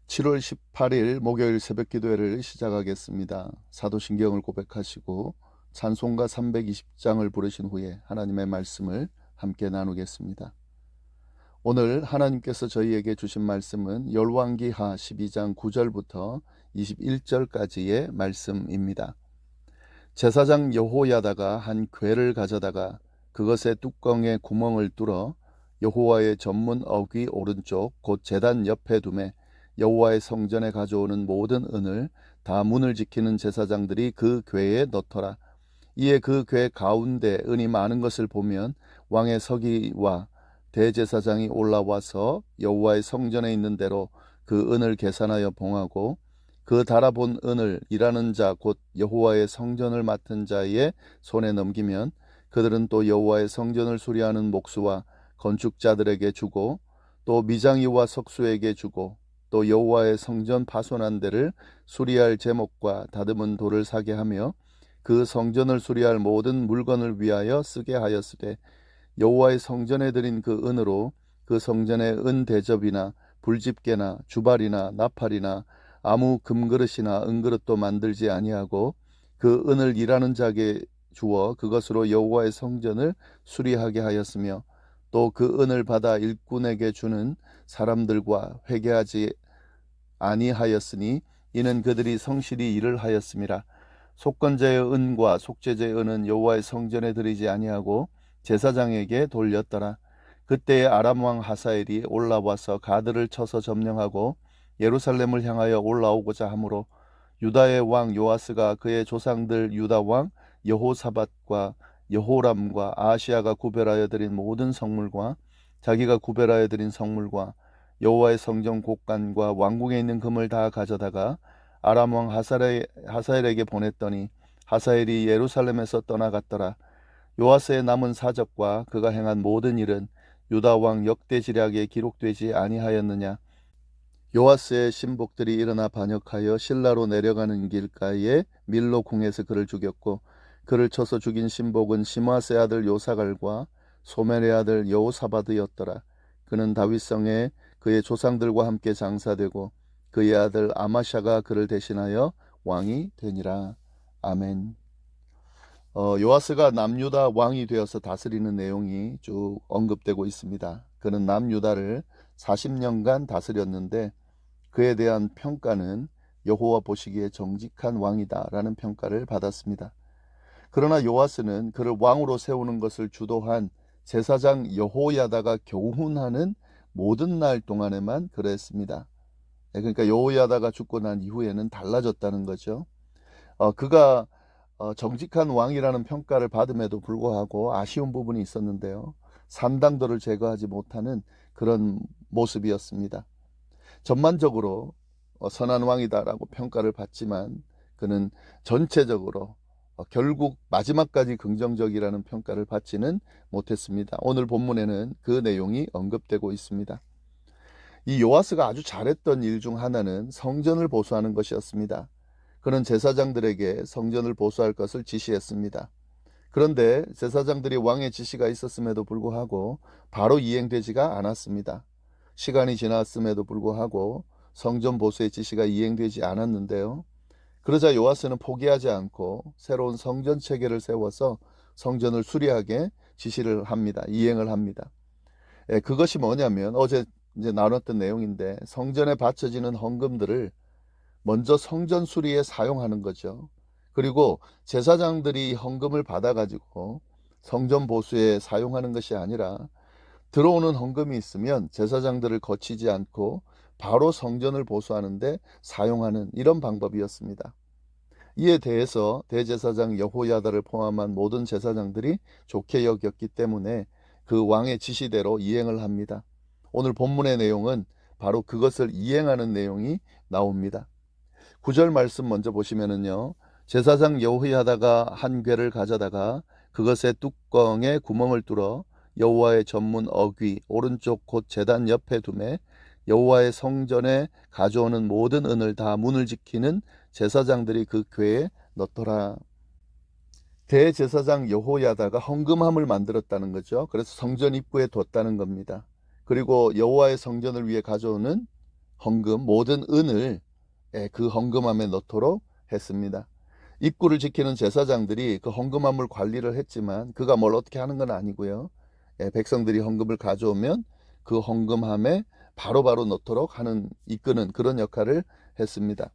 7월 18일 목요일 새벽 기도회를 시작하겠습니다. 사도신경을 고백하시고 찬송가 320장을 부르신 후에 하나님의 말씀을 함께 나누겠습니다. 오늘 하나님께서 저희에게 주신 말씀은 열왕기하 12장 9절부터 21절까지의 말씀입니다. 제사장 여호야다가 한 궤를 가져다가 그것의 뚜껑에 구멍을 뚫어 여호와의 전문 어귀 오른쪽 곧 제단 옆에 두매 여호와의 성전에 가져오는 모든 은을 다 문을 지키는 제사장들이 그 궤에 넣더라. 이에 그 궤 가운데 은이 많은 것을 보면 왕의 서기와 대제사장이 올라와서 여호와의 성전에 있는 대로 그 은을 계산하여 봉하고 그 달아본 은을 일하는 자 곧 여호와의 성전을 맡은 자의 손에 넘기면 그들은 또 여호와의 성전을 수리하는 목수와 건축자들에게 주고 또 미장이와 석수에게 주고 또 여호와의 성전 파손한 데를 수리할 제목과 다듬은 돌을 사게 하며 그 성전을 수리할 모든 물건을 위하여 쓰게 하였으되 여호와의 성전에 드린 그 은으로 그 성전의 은 대접이나 불집게나 주발이나 나팔이나 아무 금그릇이나 은그릇도 만들지 아니하고 그 은을 일하는 자에게 주어 그것으로 여호와의 성전을 수리하게 하였으며 또 그 은을 받아 일꾼에게 주는 사람들과 회개하지 아니하였으니 이는 그들이 성실히 일을 하였음이라. 속건제의 은과 속죄제의 은은 여호와의 성전에 드리지 아니하고 제사장에게 돌렸더라. 그때에 아람 왕 하사엘이 올라와서 가드를 쳐서 점령하고 예루살렘을 향하여 올라오고자 하므로 유다의 왕 요아스가 그의 조상들 유다 왕 여호사밧과 여호람과 아시아가 구별하여 드린 모든 성물과 자기가 구별하여 드린 성물과 여호와의 성전 곳간과 왕궁에 있는 금을 다 가져다가 아람 왕 하사엘에게 보냈더니 하사엘이 예루살렘에서 떠나갔더라. 요아스의 남은 사적과 그가 행한 모든 일은 유다 왕 역대지략에 기록되지 아니하였느냐. 요아스의 신복들이 일어나 반역하여 실라로 내려가는 길가에 밀로 궁에서 그를 죽였고 그를 쳐서 죽인 신복은 시므아스의 아들 요사갈과 소멜의 아들 여호사밧이었더라. 그는 다윗성에 그의 조상들과 함께 장사되고 그의 아들 아마샤가 그를 대신하여 왕이 되니라. 아멘. 요아스가 남유다 왕이 되어서 다스리는 내용이 쭉 언급되고 있습니다. 그는 남유다를 40년간 다스렸는데 그에 대한 평가는 여호와 보시기에 정직한 왕이다라는 평가를 받았습니다. 그러나 요아스는 그를 왕으로 세우는 것을 주도한 제사장 여호야다가 교훈하는 모든 날 동안에만 그랬습니다. 그러니까 여호야다가 죽고 난 이후에는 달라졌다는 거죠. 그가 정직한 왕이라는 평가를 받음에도 불구하고 아쉬운 부분이 있었는데요. 산당들을 제거하지 못하는 그런 모습이었습니다. 전반적으로 선한 왕이다라고 평가를 받지만 그는 전체적으로 결국 마지막까지 긍정적이라는 평가를 받지는 못했습니다. 오늘 본문에는 그 내용이 언급되고 있습니다. 이 요아스가 아주 잘했던 일 중 하나는 성전을 보수하는 것이었습니다. 그는 제사장들에게 성전을 보수할 것을 지시했습니다. 그런데 제사장들이 왕의 지시가 있었음에도 불구하고 바로 이행되지가 않았습니다. 시간이 지났음에도 불구하고 성전 보수의 지시가 이행되지 않았는데요. 그러자 요아스는 포기하지 않고 새로운 성전 체계를 세워서 성전을 수리하게 지시를 합니다. 이행을 합니다. 그것이 뭐냐면 어제 이제 나눴던 내용인데 성전에 바쳐지는 헌금들을 먼저 성전 수리에 사용하는 거죠. 그리고 제사장들이 헌금을 받아가지고 성전 보수에 사용하는 것이 아니라 들어오는 헌금이 있으면 제사장들을 거치지 않고 바로 성전을 보수하는데 사용하는 이런 방법이었습니다. 이에 대해서 대제사장 여호야다를 포함한 모든 제사장들이 좋게 여겼기 때문에 그 왕의 지시대로 이행을 합니다. 오늘 본문의 내용은 바로 그것을 이행하는 내용이 나옵니다. 9절 말씀 먼저 보시면은요. 제사장 여호야다가 한 궤를 가져다가 그것의 뚜껑에 구멍을 뚫어 여호와의 전문 어귀 오른쪽 곧 제단 옆에 두매 여호와의 성전에 가져오는 모든 은을 다 문을 지키는 제사장들이 그 궤에 넣더라. 대제사장 여호야다가 헌금함을 만들었다는 거죠. 그래서 성전 입구에 뒀다는 겁니다. 그리고 여호와의 성전을 위해 가져오는 헌금, 모든 은을 그 헌금함에 넣도록 했습니다. 입구를 지키는 제사장들이 그 헌금함을 관리를 했지만 그가 뭘 어떻게 하는 건 아니고요. 백성들이 헌금을 가져오면 그 헌금함에 바로바로 넣도록 하는, 이끄는 그런 역할을 했습니다.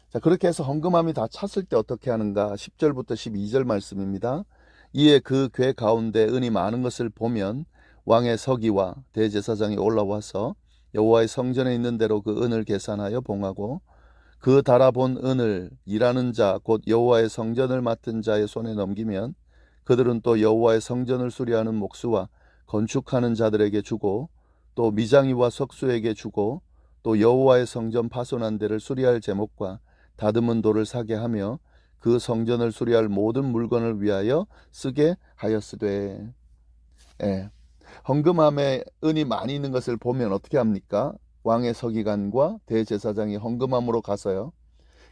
자, 그렇게 해서 헌금함이 다 찼을 때 어떻게 하는가? 10절부터 12절 말씀입니다. 이에 그 궤 가운데 은이 많은 것을 보면 왕의 서기와 대제사장이 올라와서 여호와의 성전에 있는 대로 그 은을 계산하여 봉하고 그 달아본 은을 일하는 자 곧 여호와의 성전을 맡은 자의 손에 넘기면 그들은 또 여호와의 성전을 수리하는 목수와 건축하는 자들에게 주고 또 미장이와 석수에게 주고 또 여호와의 성전 파손한 데를 수리할 제목과 다듬은 돌을 사게 하며 그 성전을 수리할 모든 물건을 위하여 쓰게 하였으되. 예. 헌금함에 은이 많이 있는 것을 보면 어떻게 합니까? 왕의 서기관과 대제사장이 헌금함으로 가서요,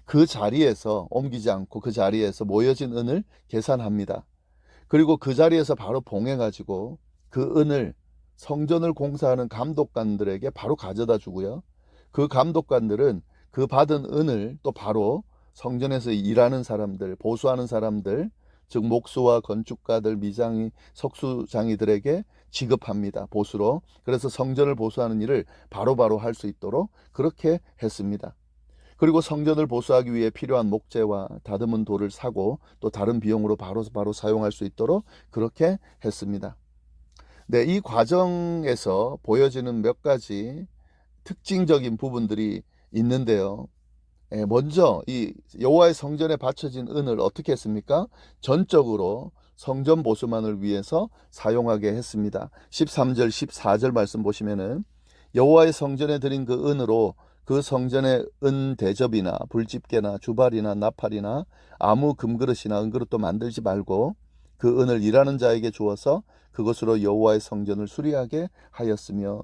그 자리에서 옮기지 않고 그 자리에서 모여진 은을 계산합니다. 그리고 그 자리에서 바로 봉해가지고 그 은을 성전을 공사하는 감독관들에게 바로 가져다 주고요. 그 감독관들은 그 받은 은을 또 바로 성전에서 일하는 사람들, 보수하는 사람들, 즉 목수와 건축가들, 미장이, 석수장이들에게 지급합니다. 보수로. 그래서 성전을 보수하는 일을 바로바로 할 수 있도록 그렇게 했습니다. 그리고 성전을 보수하기 위해 필요한 목재와 다듬은 돌을 사고 또 다른 비용으로 바로 사용할 수 있도록 그렇게 했습니다. 네, 이 과정에서 보여지는 몇 가지 특징적인 부분들이 있는데요. 먼저 이 여호와의 성전에 바쳐진 은을 어떻게 했습니까? 전적으로 성전 보수만을 위해서 사용하게 했습니다. 13절, 14절 말씀 보시면은 여호와의 성전에 드린 그 은으로 그 성전의 은 대접이나 불집게나 주발이나 나팔이나 아무 금그릇이나 은그릇도 만들지 말고 그 은을 일하는 자에게 주어서 그것으로 여호와의 성전을 수리하게 하였으며.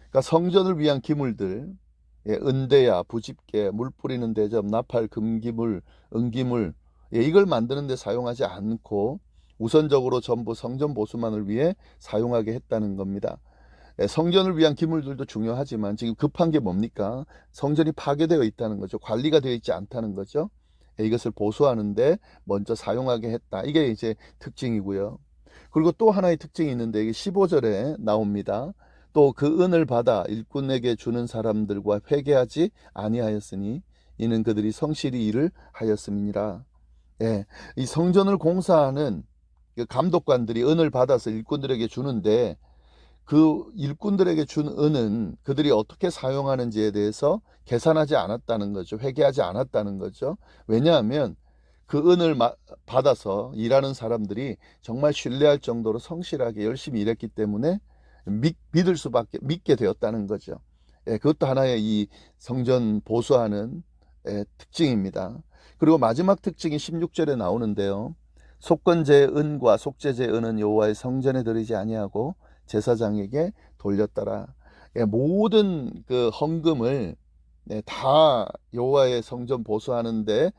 그러니까 성전을 위한 기물들, 은대야, 부집게, 물 뿌리는 대접, 나팔, 금기물, 은기물, 이걸 만드는 데 사용하지 않고 우선적으로 전부 성전 보수만을 위해 사용하게 했다는 겁니다. 성전을 위한 기물들도 중요하지만 지금 급한 게 뭡니까? 성전이 파괴되어 있다는 거죠. 관리가 되어 있지 않다는 거죠. 이것을 보수하는데 먼저 사용하게 했다. 이게 이제 특징이고요. 그리고 또 하나의 특징이 있는데 이게 15절에 나옵니다. 또 그 은을 받아 일꾼에게 주는 사람들과 회개하지 아니하였으니 이는 그들이 성실히 일을 하였음이니라. 예, 이 성전을 공사하는 그 감독관들이 은을 받아서 일꾼들에게 주는데 그 일꾼들에게 준 은은 그들이 어떻게 사용하는지에 대해서 계산하지 않았다는 거죠. 회개하지 않았다는 거죠. 왜냐하면 그 은을 받아서 일하는 사람들이 정말 신뢰할 정도로 성실하게 열심히 일했기 때문에 믿을 수밖에, 믿게 되었다는 거죠. 그것도 하나의 이 성전 보수하는 특징입니다. 그리고 마지막 특징이 16절에 나오는데요. 속건제의 은과 속죄제의 은은 여호와의 성전에 드리지 아니하고 제사장에게 돌렸더라. 모든 그 헌금을 다 여호와의 성전 보수하는데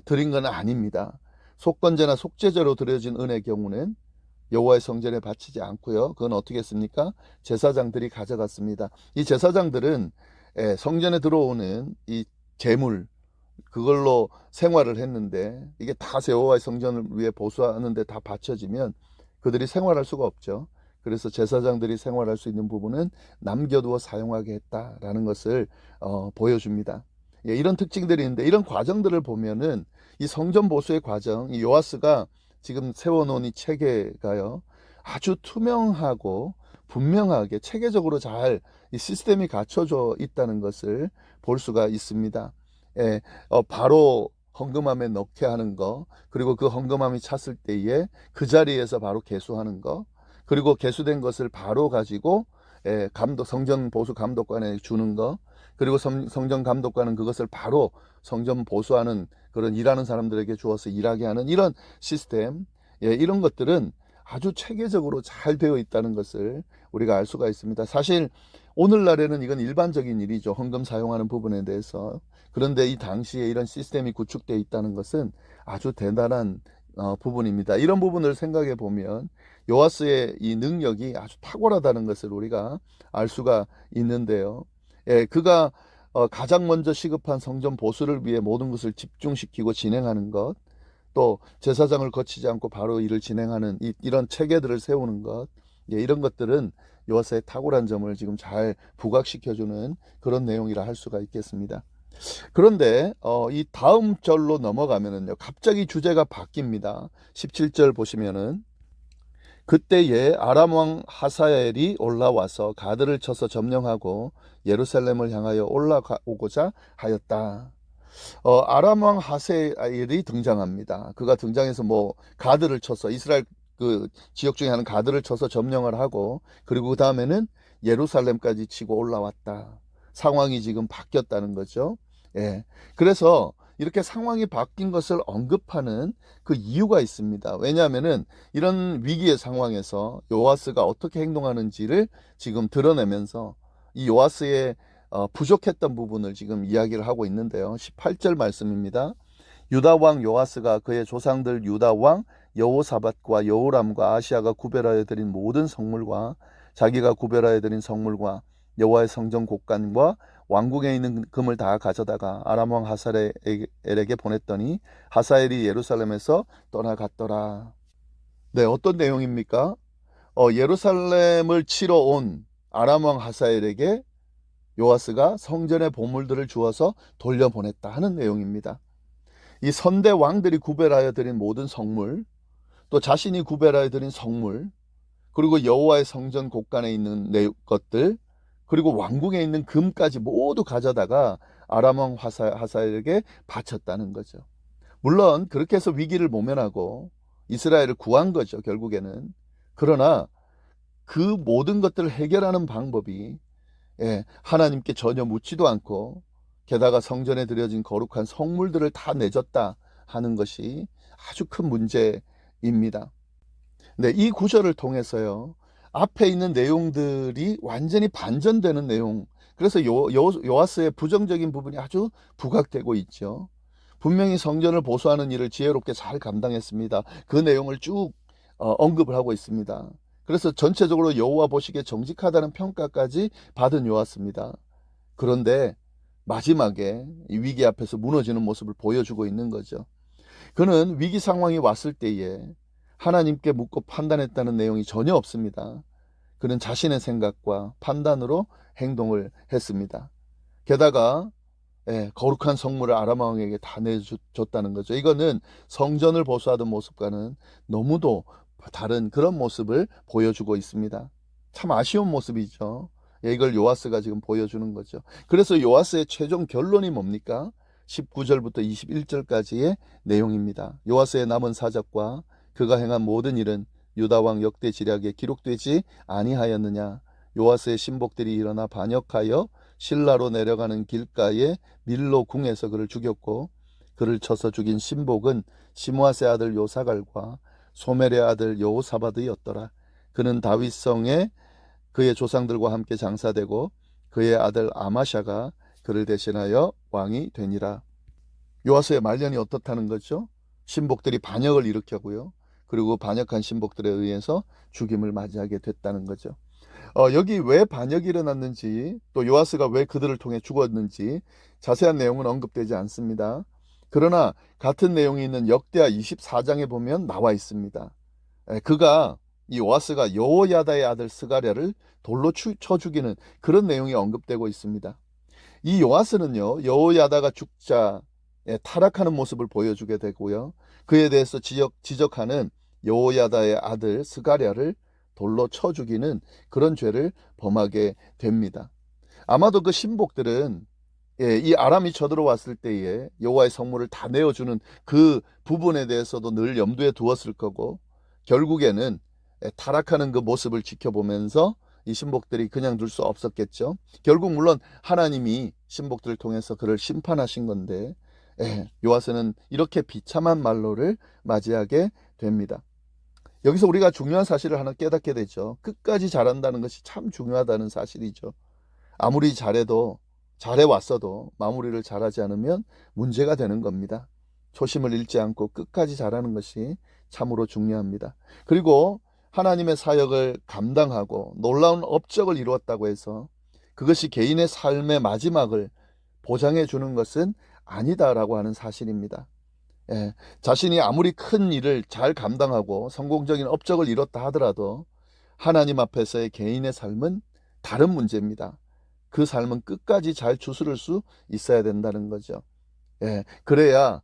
드린 건 아닙니다. 속건제나 속죄제로 드려진 은의 경우는 여호와의 성전에 바치지 않고요. 그건 어떻게 했습니까? 제사장들이 가져갔습니다. 이 제사장들은 성전에 들어오는 이 재물, 그걸로 생활을 했는데 이게 다 여호와의 성전을 위해 보수하는데 다 바쳐지면 그들이 생활할 수가 없죠. 그래서 제사장들이 생활할 수 있는 부분은 남겨두어 사용하게 했다라는 것을 보여줍니다. 이런 특징들이 있는데 이런 과정들을 보면은 이 성전 보수의 과정, 이 요아스가 지금 세워놓은 이 체계가요, 아주 투명하고 분명하게 체계적으로 잘 이 시스템이 갖춰져 있다는 것을 볼 수가 있습니다. 바로 헌금함에 넣게 하는 거, 그리고 그 헌금함이 찼을 때에 그 자리에서 바로 개수하는 거, 그리고 개수된 것을 바로 가지고 성전 보수 감독관에 주는 거, 그리고 성전 감독관은 그것을 바로 성전 보수하는 그런 일하는 사람들에게 주어서 일하게 하는 이런 시스템, 이런 것들은 아주 체계적으로 잘 되어 있다는 것을 우리가 알 수가 있습니다. 사실 오늘날에는 이건 일반적인 일이죠. 헌금 사용하는 부분에 대해서. 그런데 이 당시에 이런 시스템이 구축되어 있다는 것은 아주 대단한 부분입니다. 이런 부분을 생각해 보면 요아스의 이 능력이 아주 탁월하다는 것을 우리가 알 수가 있는데요. 그가 가장 먼저 시급한 성전 보수를 위해 모든 것을 집중시키고 진행하는 것, 또 제사장을 거치지 않고 바로 일을 진행하는 이런 체계들을 세우는 것, 이런 것들은 요아스의 탁월한 점을 지금 잘 부각시켜주는 그런 내용이라 할 수가 있겠습니다. 그런데 이 다음 절로 넘어가면은요, 갑자기 주제가 바뀝니다. 17절 보시면은, 그때에 아람 왕 하사엘이 올라와서 가드를 쳐서 점령하고 예루살렘을 향하여 올라오고자 하였다. 아람 왕 하사엘이 등장합니다. 그가 등장해서 뭐 가드를 쳐서 이스라엘 그 지역 중에 하는 가드를 쳐서 점령을 하고, 그리고 그 다음에는 예루살렘까지 치고 올라왔다. 상황이 지금 바뀌었다는 거죠. 그래서 이렇게 상황이 바뀐 것을 언급하는 그 이유가 있습니다. 왜냐하면은 이런 위기의 상황에서 요아스가 어떻게 행동하는지를 지금 드러내면서 이 요아스의 부족했던 부분을 지금 이야기를 하고 있는데요. 18절 말씀입니다. 유다 왕 요아스가 그의 조상들 유다 왕 여호사밧과 여호람과 아시아가 구별하여 드린 모든 성물과 자기가 구별하여 드린 성물과 여호와의 성전 곡간과 왕궁에 있는 금을 다 가져다가 아람 왕 하사엘에게 보냈더니 하사엘이 예루살렘에서 떠나갔더라. 네, 어떤 내용입니까? 예루살렘을 치러 온 아람 왕 하사엘에게 요아스가 성전의 보물들을 주어서 돌려보냈다 하는 내용입니다. 이 선대 왕들이 구별하여 드린 모든 성물, 또 자신이 구별하여 드린 성물, 그리고 여호와의 성전 곡간에 있는 것들, 그리고 왕궁에 있는 금까지 모두 가져다가 아람 왕 하사엘에게 바쳤다는 거죠. 물론 그렇게 해서 위기를 모면하고 이스라엘을 구한 거죠, 결국에는. 그러나 그 모든 것들을 해결하는 방법이 하나님께 전혀 묻지도 않고 게다가 성전에 드려진 거룩한 성물들을 다 내줬다 하는 것이 아주 큰 문제입니다. 네, 이 구절을 통해서요, 앞에 있는 내용들이 완전히 반전되는 내용, 그래서 요아스의 부정적인 부분이 아주 부각되고 있죠. 분명히 성전을 보수하는 일을 지혜롭게 잘 감당했습니다. 그 내용을 쭉 언급을 하고 있습니다. 그래서 전체적으로 여호와 보시기에 정직하다는 평가까지 받은 요아스입니다. 그런데 마지막에 이 위기 앞에서 무너지는 모습을 보여주고 있는 거죠. 그는 위기 상황이 왔을 때에 하나님께 묻고 판단했다는 내용이 전혀 없습니다. 그는 자신의 생각과 판단으로 행동을 했습니다. 게다가 거룩한 성물을 아람 왕에게 다 내줬다는 거죠. 이거는 성전을 보수하던 모습과는 너무도 다른 그런 모습을 보여주고 있습니다. 참 아쉬운 모습이죠. 이걸 요아스가 지금 보여주는 거죠. 그래서 요아스의 최종 결론이 뭡니까? 19절부터 21절까지의 내용입니다. 요아스의 남은 사적과 그가 행한 모든 일은 유다 왕 역대 지략에 기록되지 아니하였느냐? 요아스의 신복들이 일어나 반역하여 실라로 내려가는 길가에 밀로 궁에서 그를 죽였고, 그를 쳐서 죽인 신복은 시므아스의 아들 요사갈과 소멜의 아들 여호사밧이었더라. 그는 다윗성에 그의 조상들과 함께 장사되고 그의 아들 아마샤가 그를 대신하여 왕이 되니라. 요아스의 말년이 어떻다는 거죠? 신복들이 반역을 일으켰고요. 그리고 반역한 신복들에 의해서 죽임을 맞이하게 됐다는 거죠. 여기 왜 반역이 일어났는지, 또 요아스가 왜 그들을 통해 죽었는지 자세한 내용은 언급되지 않습니다. 그러나 같은 내용이 있는 역대하 24장에 보면 나와 있습니다. 그가 이 요아스가 여호야다의 아들 스가랴를 돌로 쳐 죽이는 그런 내용이 언급되고 있습니다. 이 요아스는요, 여호야다가 죽자 타락하는 모습을 보여주게 되고요, 그에 대해서 지적하는 여호야다의 아들 스가랴를 돌로 쳐 죽이는 그런 죄를 범하게 됩니다. 아마도 그 신복들은 이 아람이 쳐들어왔을 때에 여호와의 성물을 다 내어주는 그 부분에 대해서도 늘 염두에 두었을 거고, 결국에는 타락하는 그 모습을 지켜보면서 이 신복들이 그냥 둘 수 없었겠죠. 결국 물론 하나님이 신복들을 통해서 그를 심판하신 건데, 요아스는 이렇게 비참한 말로를 맞이하게 됩니다. 여기서 우리가 중요한 사실을 하나 깨닫게 되죠. 끝까지 잘한다는 것이 참 중요하다는 사실이죠. 아무리 잘해왔어도 마무리를 잘하지 않으면 문제가 되는 겁니다. 초심을 잃지 않고 끝까지 잘하는 것이 참으로 중요합니다. 그리고 하나님의 사역을 감당하고 놀라운 업적을 이루었다고 해서 그것이 개인의 삶의 마지막을 보장해 주는 것은 아니다라고 하는 사실입니다. 예, 자신이 아무리 큰 일을 잘 감당하고 성공적인 업적을 이뤘다 하더라도 하나님 앞에서의 개인의 삶은 다른 문제입니다. 그 삶은 끝까지 잘 추스를 수 있어야 된다는 거죠. 예, 그래야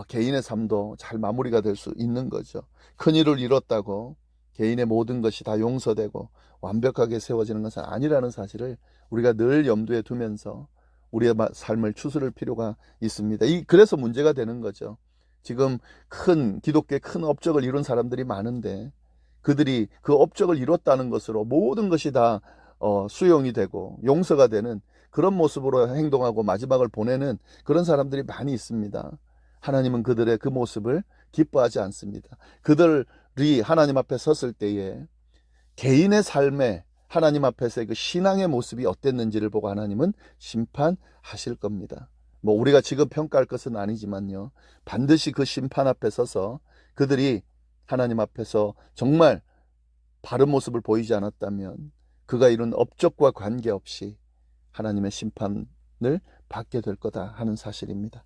개인의 삶도 잘 마무리가 될 수 있는 거죠. 큰 일을 이뤘다고 개인의 모든 것이 다 용서되고 완벽하게 세워지는 것은 아니라는 사실을 우리가 늘 염두에 두면서 우리의 삶을 추스를 필요가 있습니다. 그래서 문제가 되는 거죠. 지금 기독교의 큰 업적을 이룬 사람들이 많은데 그들이 그 업적을 이뤘다는 것으로 모든 것이 다 수용이 되고 용서가 되는 그런 모습으로 행동하고 마지막을 보내는 그런 사람들이 많이 있습니다. 하나님은 그들의 그 모습을 기뻐하지 않습니다. 그들이 하나님 앞에 섰을 때에 개인의 삶에 하나님 앞에서의 그 신앙의 모습이 어땠는지를 보고 하나님은 심판하실 겁니다. 뭐 우리가 지금 평가할 것은 아니지만요. 반드시 그 심판 앞에 서서 그들이 하나님 앞에서 정말 바른 모습을 보이지 않았다면 그가 이룬 업적과 관계없이 하나님의 심판을 받게 될 거다 하는 사실입니다.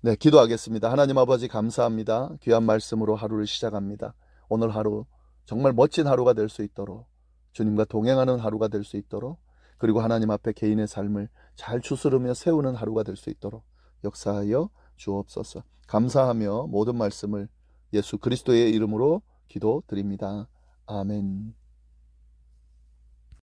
네, 기도하겠습니다. 하나님 아버지 감사합니다. 귀한 말씀으로 하루를 시작합니다. 오늘 하루 정말 멋진 하루가 될 수 있도록 주님과 동행하는 하루가 될 수 있도록 그리고 하나님 앞에 개인의 삶을 잘 추스르며 세우는 하루가 될 수 있도록 역사하여 주옵소서. 감사하며 모든 말씀을 예수 그리스도의 이름으로 기도드립니다. 아멘.